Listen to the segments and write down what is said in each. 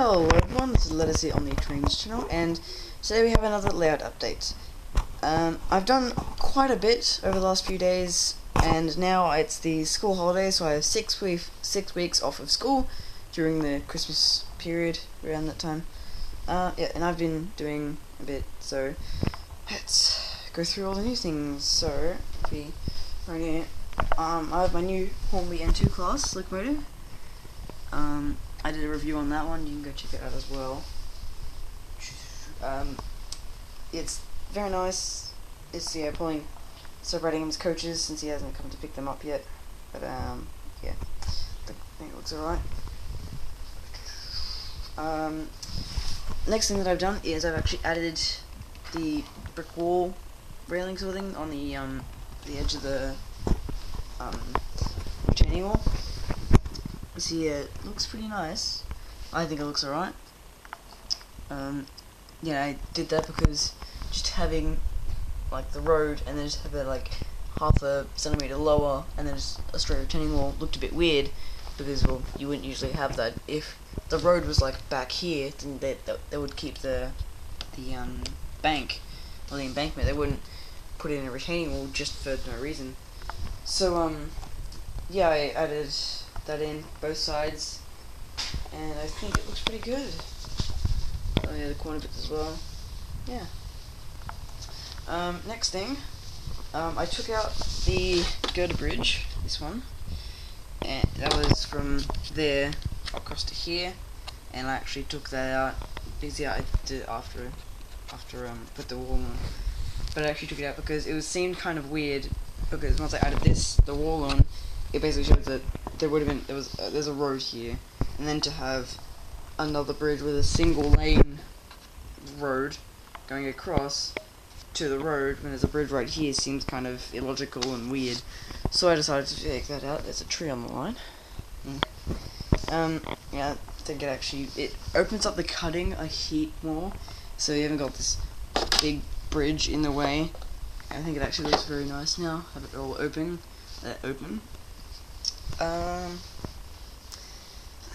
Hello everyone, this is Lettuce on the Trains channel, and today we have another layout update. I've done quite a bit over the last few days, and now it's the school holidays, so I have 6 weeks off of school during the Christmas period, around that time. Yeah, and I've been doing a bit, so let's go through all the new things. So, right here, I have my new Hornby N2 class, locomotive. I did a review on that one, you can go check it out as well. It's very nice. It's, pulling separating him as coaches since he hasn't come to pick them up yet. But, yeah, I think it looks alright. Next thing that I've done is I've actually added the brick wall railing sort of thing on the edge of the, retaining wall. See, it looks pretty nice. I think it looks alright. Yeah, I did that because just having like the road and then just have it like half a centimeter lower and then just a straight retaining wall looked a bit weird, because, well, you wouldn't usually have that. If the road was like back here, then they would keep the bank or the embankment. They wouldn't put in a retaining wall just for no reason. So yeah, I added that in both sides, and I think it looks pretty good. Oh yeah, the corner bits as well. Yeah. Next thing, I took out the girder bridge, this one, and that was from there across to here, and I actually took that out because, yeah, I did it after put the wall on, but I actually took it out because it seemed kind of weird, because once I added the wall on, it basically shows that there's a road here, and then to have another bridge with a single lane road going across to the road when there's a bridge right here seems kind of illogical and weird. So I decided to take that out. There's a tree on the line. Yeah, I think it opens up the cutting a heap more, so you haven't got this big bridge in the way. I think it actually looks very nice now. Have it all open. And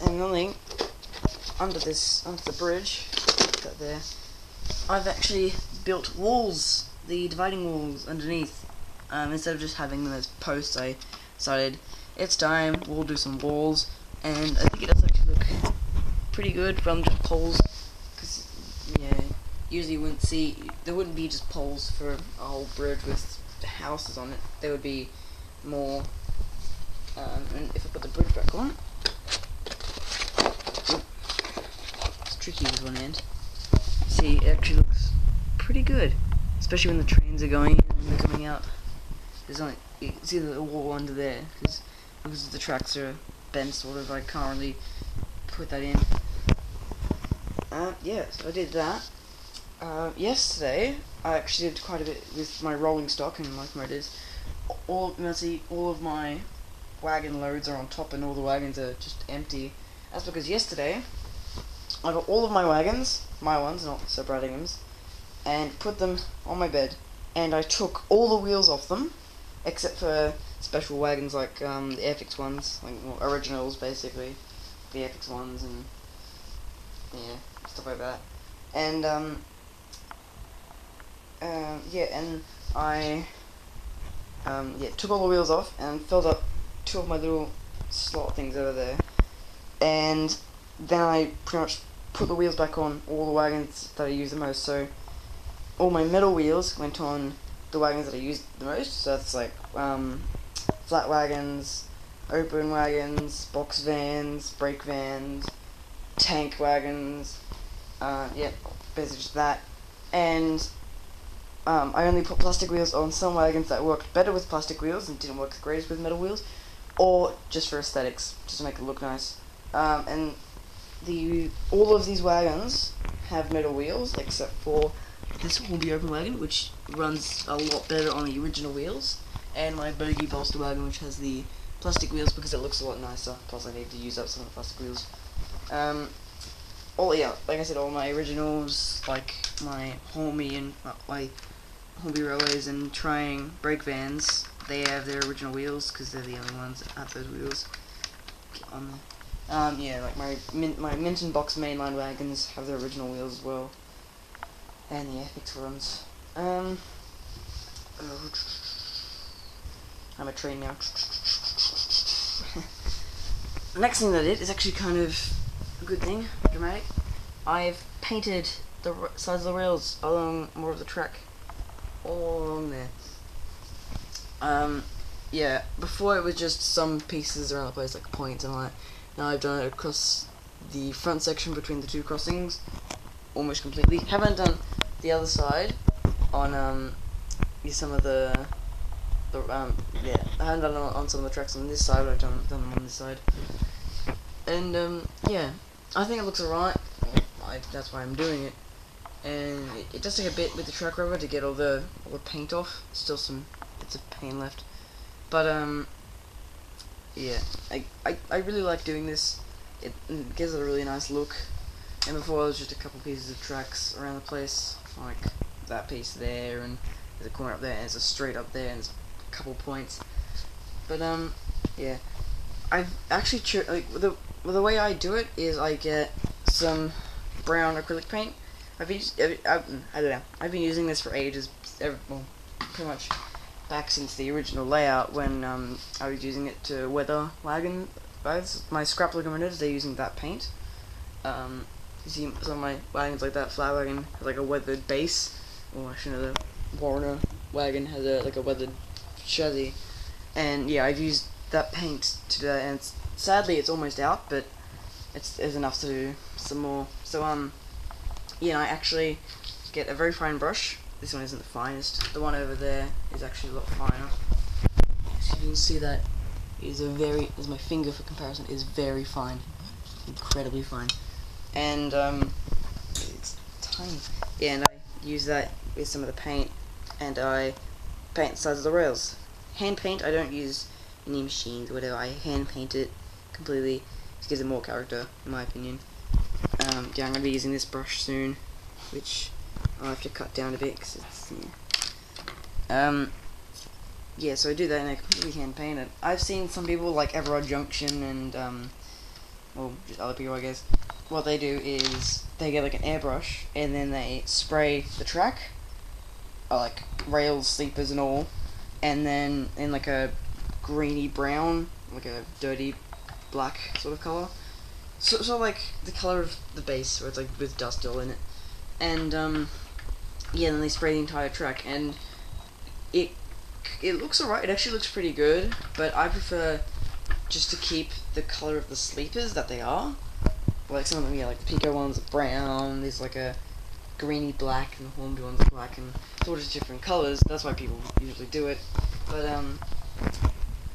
another thing, under the bridge, that there, I've actually built walls, the dividing walls underneath. Instead of just having them as posts, I decided it's time, we'll do some walls, and I think it does actually look pretty good from just poles, because, yeah, usually there wouldn't be just poles for a whole bridge with houses on it. There would be more. And if I put the bridge back on, it's tricky with one end. See, it actually looks pretty good, especially when the trains are going in and they're coming out. There's only, you can see the wall under there, because the tracks are bent sort of. I can't really put that in. Yeah, so I did that. Yesterday I actually did quite a bit with my rolling stock and locomotives. All of my wagon loads are on top and all the wagons are just empty. That's because yesterday I got all of my wagons, my ones, not Sir Bradingham's, and put them on my bed, and I took all the wheels off them except for special wagons like the Airfix ones, like, well, originals basically, the Airfix ones, and yeah, stuff like that. And yeah, and I took all the wheels off and filled up two of my little slot things over there, and then I pretty much put the wheels back on all the wagons that I use the most. So all my metal wheels went on the wagons that I used the most, so that's like flat wagons, open wagons, box vans, brake vans, tank wagons, yeah, basically just that. And I only put plastic wheels on some wagons that worked better with plastic wheels and didn't work the greatest with metal wheels, or just for aesthetics, just to make it look nice. And all of these wagons have metal wheels, except for this Hornby open wagon, which runs a lot better on the original wheels, and my Bogie bolster wagon, which has the plastic wheels because it looks a lot nicer. Plus, I need to use up some of the plastic wheels. Like I said, all my originals, like my Hornby and my Hornby Railways and Triang brake vans, they have their original wheels because they're the only ones that have those wheels on there. Yeah, like my Minton Box mainline wagons have their original wheels as well, and the Epix ones. I'm a train now. The next thing that I did is actually kind of a good thing, dramatic. I've painted the sides of the rails along more of the track, all along there. Yeah, before it was just some pieces around the place, like points and all that. Now I've done it across the front section between the two crossings, almost completely. Haven't done the other side on some of the yeah, I haven't done it on some of the tracks on this side, but I've done them on this side. And yeah, I think it looks alright. That's why I'm doing it. And it does take a bit with the track rubber to get all the paint off. Still some bits of paint left, but yeah, I really like doing this. It gives it a really nice look. And before it was just a couple pieces of tracks around the place, like that piece there, and there's a corner up there, and there's a straight up there, and there's a couple points. But yeah, I've actually like the way I do it is I get some brown acrylic paint. I don't know. I've been using this for ages. Well, pretty much back since the original layout when I was using it to weather wagon. My scrap locomotives, they're using that paint. You see some of my wagons like that. Flat wagon has like a weathered base. Or actually, the Warner wagon has like a weathered chassis. And yeah, I've used that paint to do that, and sadly it's almost out, but it's enough to do some more. So yeah, I actually get a very fine brush. This one isn't the finest. The one over there is actually a lot finer. So you can see that is as my finger for comparison, is very fine, incredibly fine, and it's tiny. Yeah, and I use that with some of the paint, and I paint the sides of the rails. Hand paint. I don't use any machines or whatever. I hand paint it completely. Just gives it more character, in my opinion. Yeah, I'm going to be using this brush soon, which I'll have to cut down a bit because it's yeah, so I do that and I completely hand paint it. I've seen some people like Everard Junction and well, just other people I guess. What they do is they get like an airbrush and then they spray the track, like rails, sleepers and all, and then in like a greeny brown, like a dirty black sort of colour. So like the colour of the base, where it's like with dust all in it, and yeah, then they spray the entire track, and it looks alright. It actually looks pretty good, but I prefer just to keep the colour of the sleepers that they are. Like some of them, yeah, like the Pico ones are brown. There's like a greeny black, and the Hornby ones are black, and it's all just different colours. That's why people usually do it. But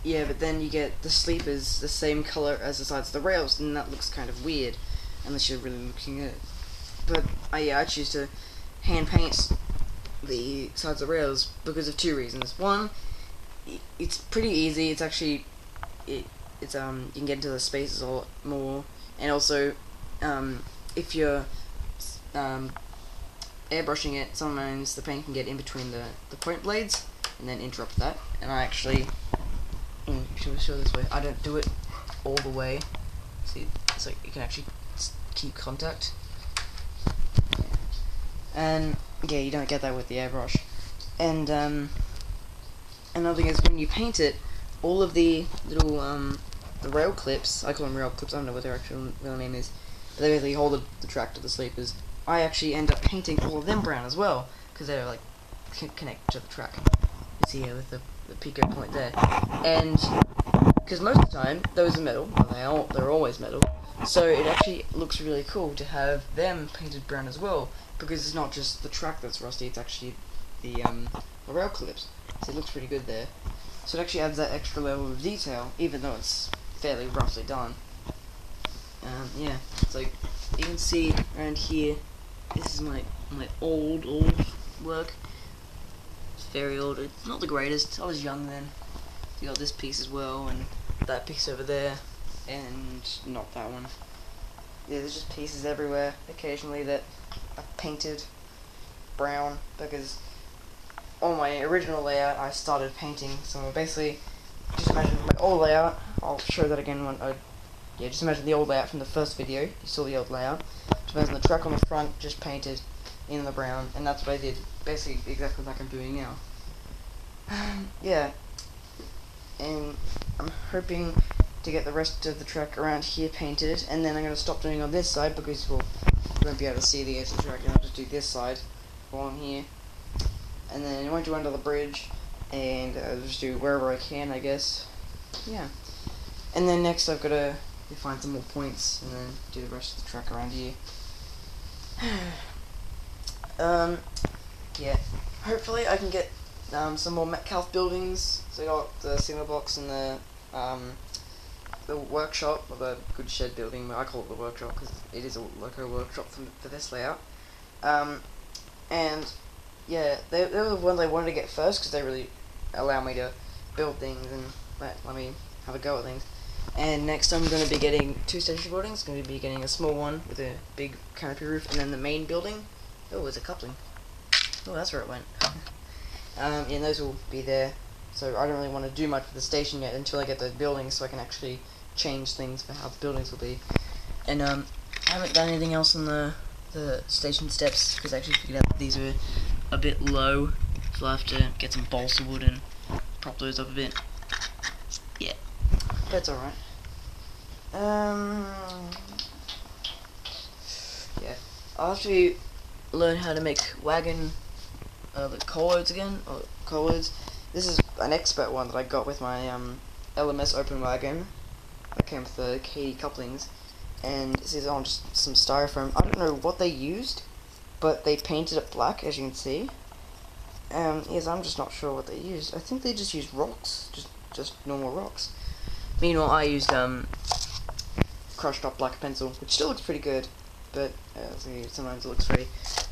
yeah, but then you get the sleepers the same colour as the sides of the rails, and that looks kind of weird, unless you're really looking at it. But yeah, I choose to hand paint the sides of the rails because of two reasons. One, it's pretty easy. It's actually, you can get into the spaces a lot more, and also, if you're airbrushing it, sometimes the paint can get in between the point blades and then interrupt that. And I actually, should we show this way? I don't do it all the way. See, so you can actually keep contact. Yeah. And yeah, you don't get that with the airbrush. And another thing is when you paint it, all of the little the rail clips, I call them rail clips. I don't know what their actual real name is, but they basically hold the track to the sleepers. I actually end up painting all of them brown as well because they're like connected to the track. You see here with the Pico point there, and because most of the time those are metal, well, they're always metal, so it actually looks really cool to have them painted brown as well, because it's not just the track that's rusty, it's actually the rail clips, so it looks pretty good there. So it actually adds that extra level of detail, even though it's fairly roughly done. Yeah, so you can see around here, this is my old work. Very old. It's not the greatest. I was young then. You got this piece as well, and that piece over there, and not that one. Yeah, there's just pieces everywhere occasionally that are painted brown, because on my original layout I started painting, so basically, just imagine my old layout, I'll show that again when I yeah, just imagine the old layout from the first video. You saw the old layout. Just imagine the track on the front just painted in the brown, and that's what I did, basically exactly like I'm doing now. Yeah, and I'm hoping to get the rest of the track around here painted, and then I'm going to stop doing on this side because you won't be able to see the edge of the track, and I'll just do this side while I'm here. And then I won't do under the bridge, and I'll just do wherever I can, I guess. Yeah. And then next I've got to find some more points, and then do the rest of the track around here. Yeah. Hopefully I can get some more Metcalfe buildings. So I got the cinema box and the workshop, or the good shed building. I call it the workshop because it is like a workshop for this layout. And yeah, they were the ones I wanted to get first because they really allow me to build things and let me have a go at things. And next I'm going to be getting 2 station buildings. Going to be getting a small one with a big canopy roof, and then the main building. Oh, there's a coupling. Oh, that's where it went. Yeah, and those will be there. So I don't really want to do much with the station yet until I get those buildings, so I can actually change things for how the buildings will be. And I haven't done anything else on the station steps because I actually figured out that these are a bit low, so I'll have to get some balsa wood and prop those up a bit. Yeah, that's alright. Yeah, I'll have to learn how to make wagon the coal loads again, or coal loads. This is an expert one that I got with my LMS open wagon. I came with the KD couplings, and this is on just some styrofoam. I don't know what they used, but they painted it black, as you can see. Yes, I'm just not sure what they used. I think they just used rocks, just normal rocks. Meanwhile, I used crushed up black pencil, which still looks pretty good, but sometimes it looks very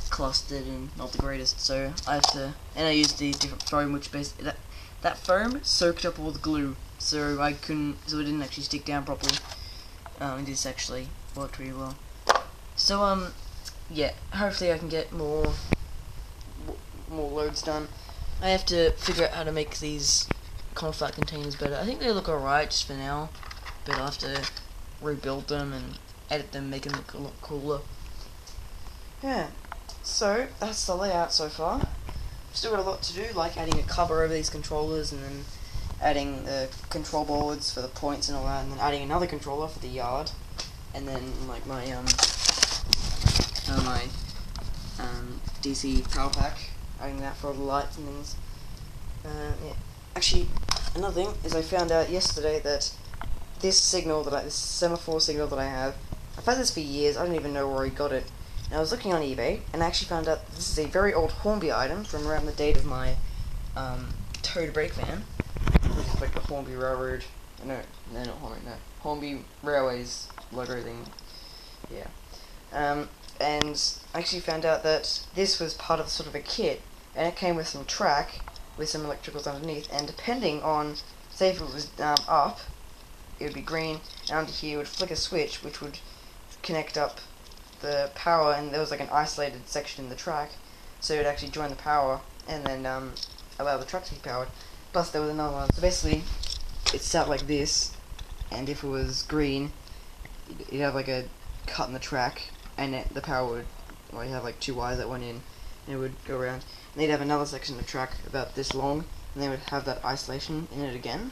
clustered and not the greatest. So I have to, and I used the different foam, which basically that foam soaked up all the glue, so it didn't actually stick down properly. And this actually worked really well. So yeah, hopefully I can get more loads done. I have to figure out how to make these conflat containers better. I think they look alright just for now, but I'll have to rebuild them and edit them, make them look a lot cooler. Yeah, so that's the layout so far. Still got a lot to do, like adding a cover over these controllers, and then adding the control boards for the points and all that, and then adding another controller for the yard, and then like my DC power pack, adding that for all the lights and things. Yeah. Actually, another thing is I found out yesterday that this semaphore signal that I have, I've had this for years. I don't even know where I got it. And I was looking on eBay, and I actually found out that this is a very old Hornby item from around the date of my towed brake van. Which is like the Hornby Railroad. No, not Hornby. No, Hornby Railways logo thing. Yeah. And I actually found out that this was part of sort of a kit, and it came with some track with some electricals underneath, and depending on, say if it was up, it would be green, and under here would flick a switch which would connect up the power, and there was like an isolated section in the track, so it would actually join the power and then allow the truck to be powered. Plus there was another one, so basically it sat like this, and if it was green, you'd have like a cut in the track, and the power would, well, you have like 2 wires that went in, and it would go around. And they'd have another section of track about this long, and they would have that isolation in it again.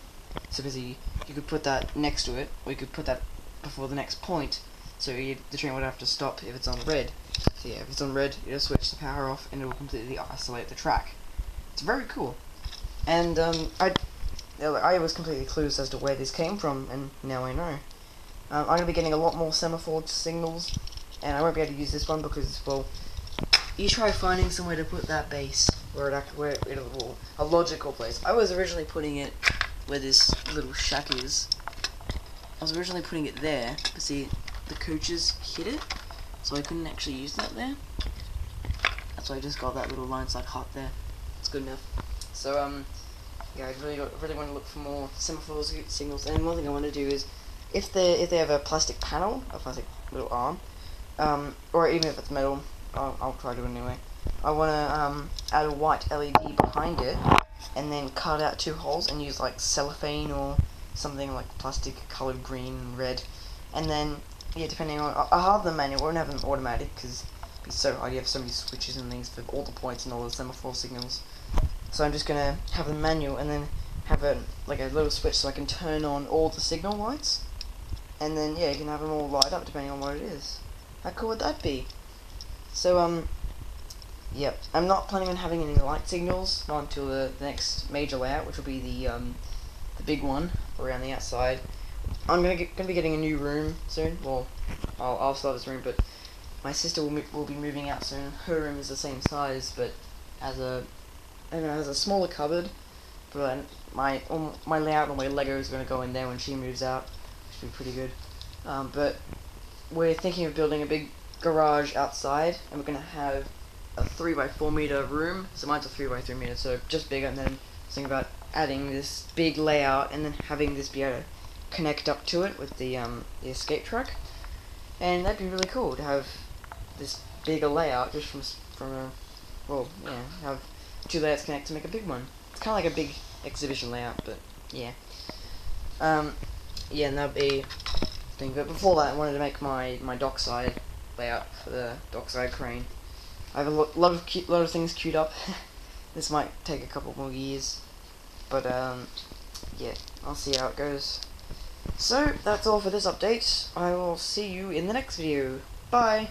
So basically, you could put that next to it, or you could put that before the next point, so the train would have to stop if it's on red. So yeah, if it's on red, you just switch the power off, and it will completely isolate the track. It's very cool. And I was completely clueless as to where this came from, and now I know. I'm going to be getting a lot more semaphore signals, and I won't be able to use this one because, well, you try finding somewhere to put that base where a logical place. I was originally putting it where this little shack is. I was originally putting it there, but see, the coaches hit it, so I couldn't actually use that there. That's why I just got that little line side hut there. It's good enough. So yeah, I really want to look for more semaphore signals. And one thing I want to do is, if they have a plastic panel, a plastic little arm, or even if it's metal, I'll try to do it anyway. I want to add a white LED behind it, and then cut out 2 holes and use like cellophane or something like plastic colored green and red, and then yeah, depending on I'll have the manual. I won't have them automatic because it'd be so hard. You have so many switches and things for all the points and all the semaphore signals. So I'm just gonna have the manual and then have a little switch so I can turn on all the signal lights, and then yeah, you can have them all light up depending on what it is. How cool would that be? So yep, I'm not planning on having any light signals, not until the next major layout, which will be the big one around the outside. I'm gonna be getting a new room soon. Well, I'll still have this room, but my sister will be moving out soon. Her room is the same size, but as a has a smaller cupboard. But my layout and my Lego is gonna go in there when she moves out, which will be pretty good. But we're thinking of building a big garage outside, and we're gonna have a 3x4 meter room. So mine's a 3x3 meter, so just bigger. And then thinking about adding this big layout, and then having this be able to connect up to it with the escape truck, and that'd be really cool to have this bigger layout just from a have two layouts connect to make a big one. It's kind of like a big exhibition layout, but yeah. Yeah, and that'd be thing. But before that, I wanted to make my dockside layout for the dockside crane. I have a lot of things queued up. This might take a couple more years, but yeah, I'll see how it goes. So that's all for this update. I will see you in the next video. Bye.